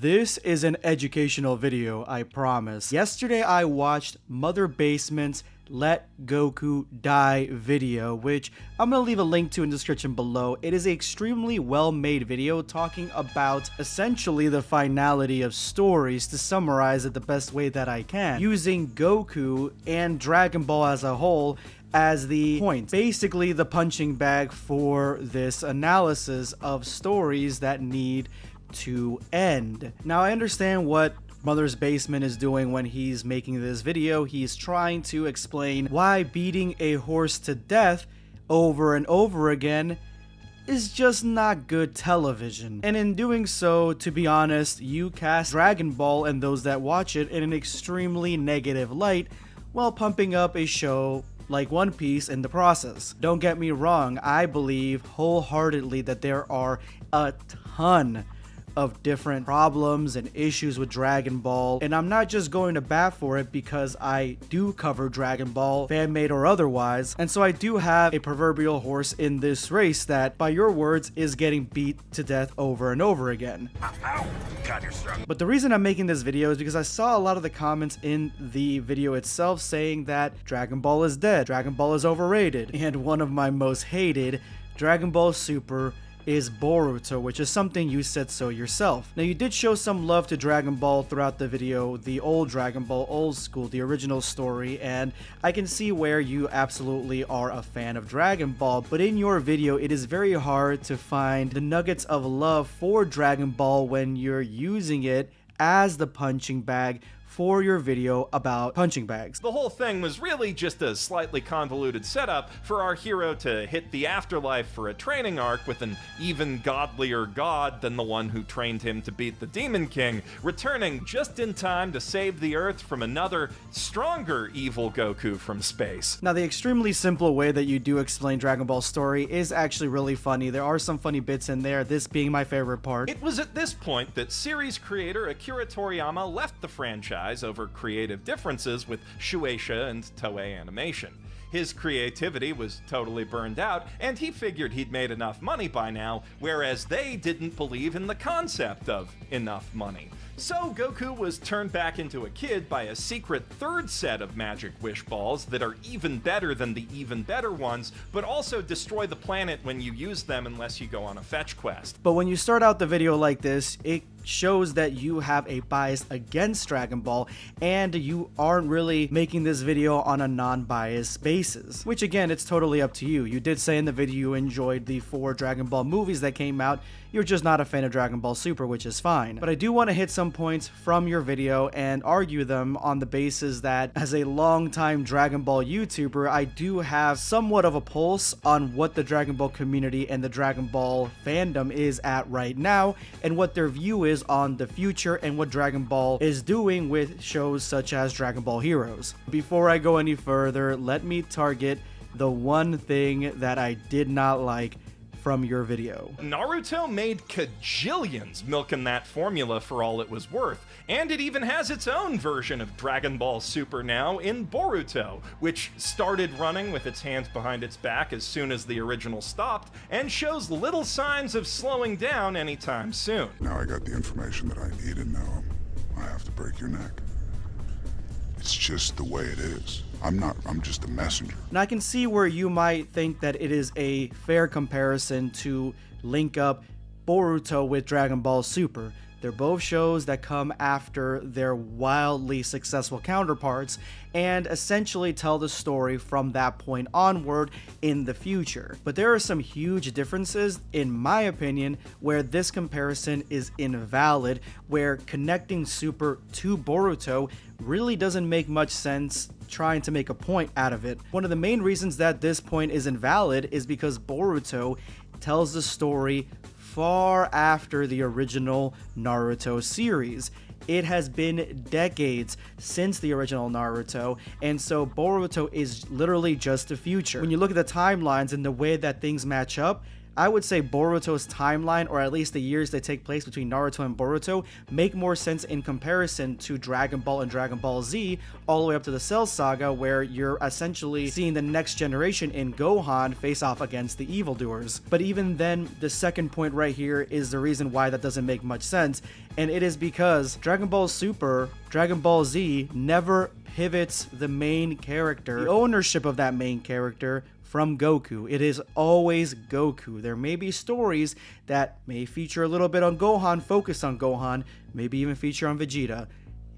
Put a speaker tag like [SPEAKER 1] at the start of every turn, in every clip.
[SPEAKER 1] This is an educational video, I promise. Yesterday I watched Mother Basement's Let Goku Die video, which I'm gonna leave a link to in the description below. It is an extremely well-made video talking about essentially the finality of stories, to summarize it the best way that I can, using Goku and Dragon Ball as a whole as the point, basically the punching bag for this analysis of stories that need to end. Now I understand what Mother's Basement is doing when he's making this video. He's trying to explain why beating a horse to death over and over again is just not good television. And in doing so, to be honest, you cast Dragon Ball and those that watch it in an extremely negative light while pumping up a show like One Piece in the process. Don't get me wrong, I believe wholeheartedly that there are a ton of different problems and issues with Dragon Ball, and I'm not just going to bat for it because I do cover Dragon Ball, fan-made or otherwise, and so I do have a proverbial horse in this race that, by your words, is getting beat to death over and over again.
[SPEAKER 2] Ow! God, you're strong.
[SPEAKER 1] But the reason I'm making this video is because I saw a lot of the comments in the video itself saying that Dragon Ball is dead, Dragon Ball is overrated, and one of my most hated, Dragon Ball Super, is Boruto, which is something you said so yourself. Now you did show some love to Dragon Ball throughout the video, the old Dragon Ball, old school, the original story, and I can see where you absolutely are a fan of Dragon Ball, but in your video it is very hard to find the nuggets of love for Dragon Ball when you're using it as the punching bag for your video about punching bags.
[SPEAKER 2] The whole thing was really just a slightly convoluted setup for our hero to hit the afterlife for a training arc with an even godlier god than the one who trained him to beat the Demon King, returning just in time to save the Earth from another, stronger evil Goku from space.
[SPEAKER 1] Now, the extremely simple way that you do explain Dragon Ball's story is actually really funny. There are some funny bits in there, this being my favorite part.
[SPEAKER 2] It was at this point that series creator Akira Toriyama left the franchise over creative differences with Shueisha and Toei Animation. His creativity was totally burned out, and he figured he'd made enough money by now, whereas they didn't believe in the concept of enough money. So Goku was turned back into a kid by a secret third set of magic wish balls that are even better than the even better ones, but also destroy the planet when you use them unless you go on a fetch quest.
[SPEAKER 1] But when you start out the video like this, it shows that you have a bias against Dragon Ball, and you aren't really making this video on a non-biased basis, which again, it's totally up to you. You did say in the video you enjoyed the 4 Dragon Ball movies that came out. You're just not a fan of Dragon Ball Super, which is fine. But I do want to hit some points from your video and argue them on the basis that as a longtime Dragon Ball YouTuber, I do have somewhat of a pulse on what the Dragon Ball community and the Dragon Ball fandom is at right now, and what their view is on the future and what Dragon Ball is doing with shows such as Dragon Ball Heroes. Before I go any further, let me target the one thing that I did not like from your video.
[SPEAKER 2] Naruto made kajillions milking that formula for all it was worth, and it even has its own version of Dragon Ball Super now in Boruto, which started running with its hands behind its back as soon as the original stopped, and shows little signs of slowing down anytime soon.
[SPEAKER 3] Now I got the information that I need, and now I have to break your neck. It's just the way it is. I'm just a messenger.
[SPEAKER 1] Now I can see where you might think that it is a fair comparison to link up Boruto with Dragon Ball Super. They're both shows that come after their wildly successful counterparts and essentially tell the story from that point onward in the future. But there are some huge differences, in my opinion, where this comparison is invalid, where connecting Super to Boruto really doesn't make much sense trying to make a point out of it. One of the main reasons that this point is invalid is because Boruto tells the story far after the original Naruto series. It has been decades since the original Naruto, and so Boruto is literally just the future. When you look at the timelines and the way that things match up, I would say Boruto's timeline, or at least the years that take place between Naruto and Boruto, make more sense in comparison to Dragon Ball and Dragon Ball Z, all the way up to the Cell Saga, where you're essentially seeing the next generation in Gohan face off against the evildoers. But even then, the second point right here is the reason why that doesn't make much sense, and it is because Dragon Ball Super, Dragon Ball Z never pivots the main character, the ownership of that main character, from Goku. It is always Goku. There may be stories that may feature a little bit on Gohan, focus on Gohan, maybe even feature on Vegeta.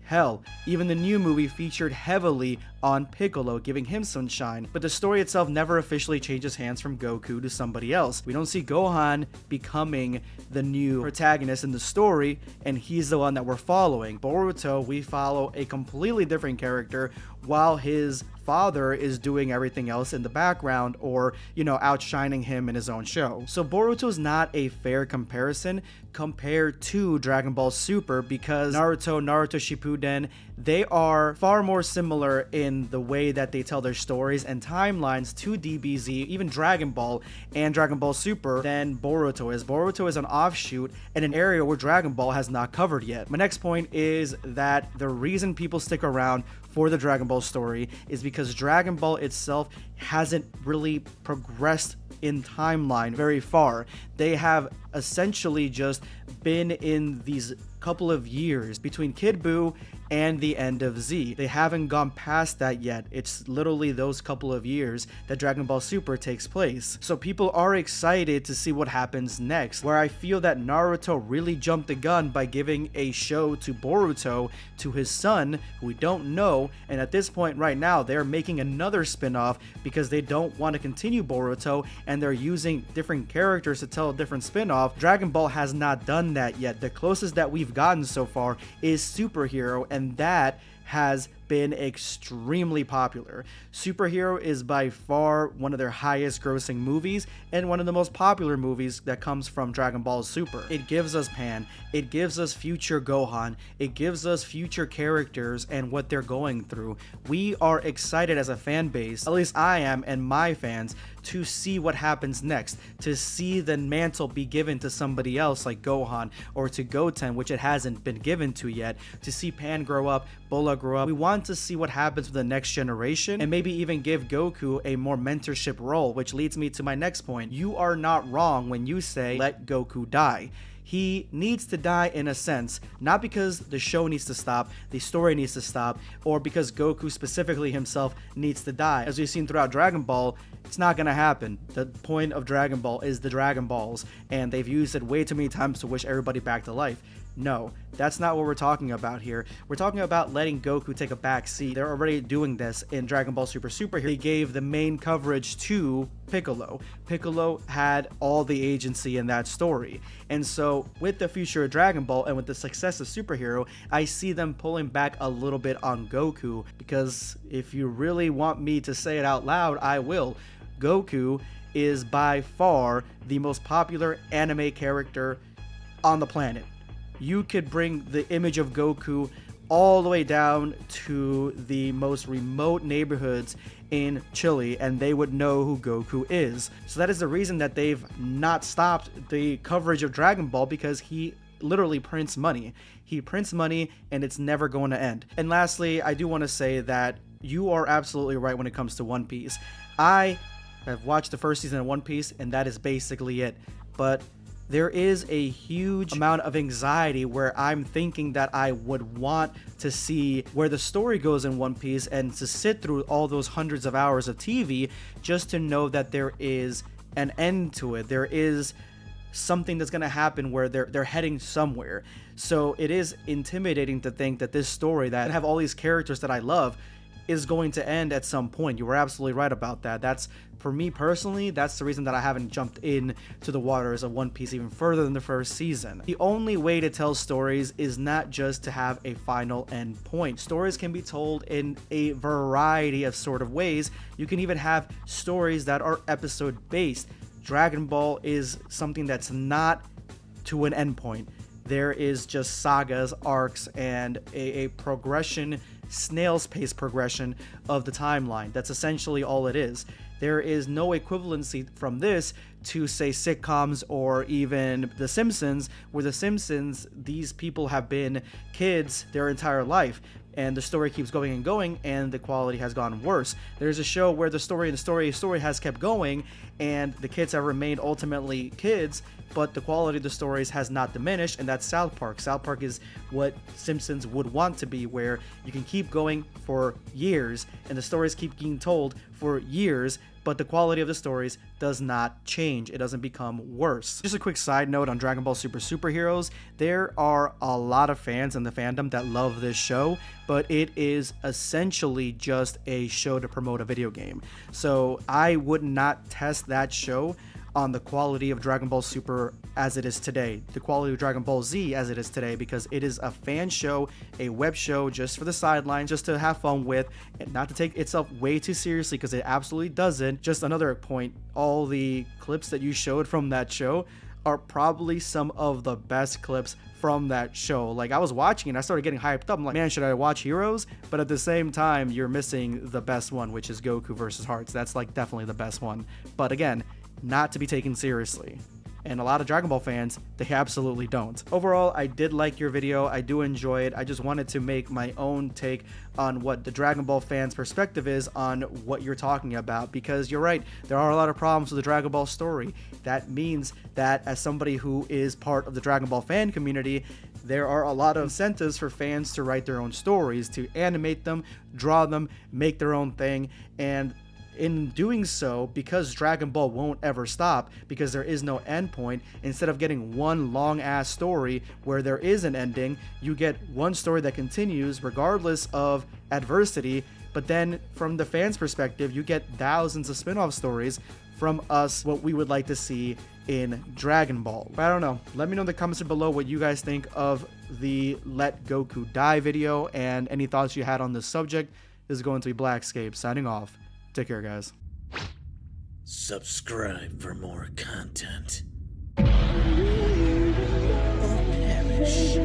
[SPEAKER 1] Hell, even the new movie featured heavily on Piccolo, giving him some shine, but the story itself never officially changes hands from Goku to somebody else. We don't see Gohan becoming the new protagonist in the story, and he's the one that we're following. Boruto, we follow a completely different character, while his father is doing everything else in the background, or, you know, outshining him in his own show. So Boruto is not a fair comparison compared to Dragon Ball Super, because Naruto Shippuden, they are far more similar in the way that they tell their stories and timelines to DBZ, even Dragon Ball and Dragon Ball Super, than Boruto is. Boruto is an offshoot in an area where Dragon Ball has not covered yet. My next point is that the reason people stick around for the Dragon Ball story is because Dragon Ball itself hasn't really progressed in timeline very far. They have essentially just been in these couple of years between Kid Buu and the end of Z. They haven't gone past that yet. It's literally those couple of years that Dragon Ball Super takes place. So people are excited to see what happens next, where I feel that Naruto really jumped the gun by giving a show to Boruto, to his son, who we don't know, and at this point right now, they're making another spin-off because they don't want to continue Boruto, and they're using different characters to tell a different spin-off. Dragon Ball has not done that yet. The closest that we've gotten so far is Superhero, and that has been extremely popular. Superhero is by far one of their highest grossing movies and one of the most popular movies that comes from Dragon Ball Super. It gives us Pan, it gives us future Gohan, it gives us future characters and what they're going through. We are excited as a fan base, at least I am and my fans, to see what happens next, to see the mantle be given to somebody else like Gohan or to Goten, which it hasn't been given to yet, to see Pan grow up, Bola grow up. We want to see what happens with the next generation and maybe even give Goku a more mentorship role, which leads me to my next point. You are not wrong when you say let Goku die. He needs to die in a sense, not because the show needs to stop, the story needs to stop, or because Goku specifically himself needs to die. As we've seen throughout Dragon Ball, it's not gonna happen. The point of Dragon Ball is the Dragon Balls, and they've used it way too many times to wish everybody back to life. No, that's not what we're talking about here. We're talking about letting Goku take a back seat. They're already doing this in Dragon Ball Super Superhero. They gave the main coverage to Piccolo. Piccolo had all the agency in that story. And so with the future of Dragon Ball and with the success of Superhero, I see them pulling back a little bit on Goku, because if you really want me to say it out loud, I will. Goku is by far the most popular anime character on the planet. You could bring the image of Goku all the way down to the most remote neighborhoods in Chile, and they would know who Goku is. So that is the reason that they've not stopped the coverage of Dragon Ball, because he literally prints money. He prints money, and it's never going to end. And lastly, I do want to say that you are absolutely right when it comes to One Piece. I have watched the first season of One Piece, and that is basically it. But there is a huge amount of anxiety where I'm thinking that I would want to see where the story goes in One Piece, and to sit through all those hundreds of hours of TV just to know that there is an end to it. There is something that's going to happen where they're heading somewhere. So it is intimidating to think that this story that have all these characters that I love is going to end at some point. You were absolutely right about that. That's, for me personally, that's the reason that I haven't jumped in to the waters of One Piece even further than the first season. The only way to tell stories is not just to have a final end point. Stories can be told in a variety of sort of ways. You can even have stories that are episode based. Dragon Ball is something that's not to an end point. There is just sagas, arcs, and a progression, snail's pace progression of the timeline. That's essentially all it is. there is no equivalency from this to, say, sitcoms or even The Simpsons, where The Simpsons, these people have been kids their entire life, and the story keeps going and going, and the quality has gotten worse. There's a show where the story has kept going, and the kids have remained ultimately kids, but the quality of the stories has not diminished, and that's South Park. South Park is what Simpsons would want to be, where you can keep going for years, and the stories keep being told for years, but the quality of the stories does not change. It doesn't become worse. Just a quick side note on Dragon Ball Super Superheroes. There are a lot of fans in the fandom that love this show, but it is essentially just a show to promote a video game. So I would not test that show on the quality of Dragon Ball Super as it is today, the quality of Dragon Ball Z as it is today, because it is a fan show, a web show just for the sidelines, just to have fun with, and not to take itself way too seriously, because it absolutely doesn't. Just another point, all the clips that you showed from that show are probably some of the best clips from that show. Like, I was watching and I started getting hyped up. I'm like, man, should I watch Heroes? But at the same time, you're missing the best one, which is Goku versus Hearts. That's like definitely the best one. But again, not to be taken seriously. And a lot of Dragon Ball fans, they absolutely don't. Overall, I did like your video. I do enjoy it. I just wanted to make my own take on what the Dragon Ball fans' perspective is on what you're talking about, because you're right, there are a lot of problems with the Dragon Ball story. That means that as somebody who is part of the Dragon Ball fan community, there are a lot of incentives for fans to write their own stories, to animate them, draw them, make their own thing, and in doing so, because Dragon Ball won't ever stop, because there is no end point, instead of getting one long ass story where there is an ending, you get one story that continues regardless of adversity. But then from the fans' perspective, you get thousands of spin-off stories from us, what we would like to see in Dragon Ball. I don't know. Let me know in the comments below what you guys think of the Let Goku Die video, and any thoughts you had on this subject. This is going to be BlackScape signing off. Take care, guys.
[SPEAKER 4] Subscribe for more content. Or perish.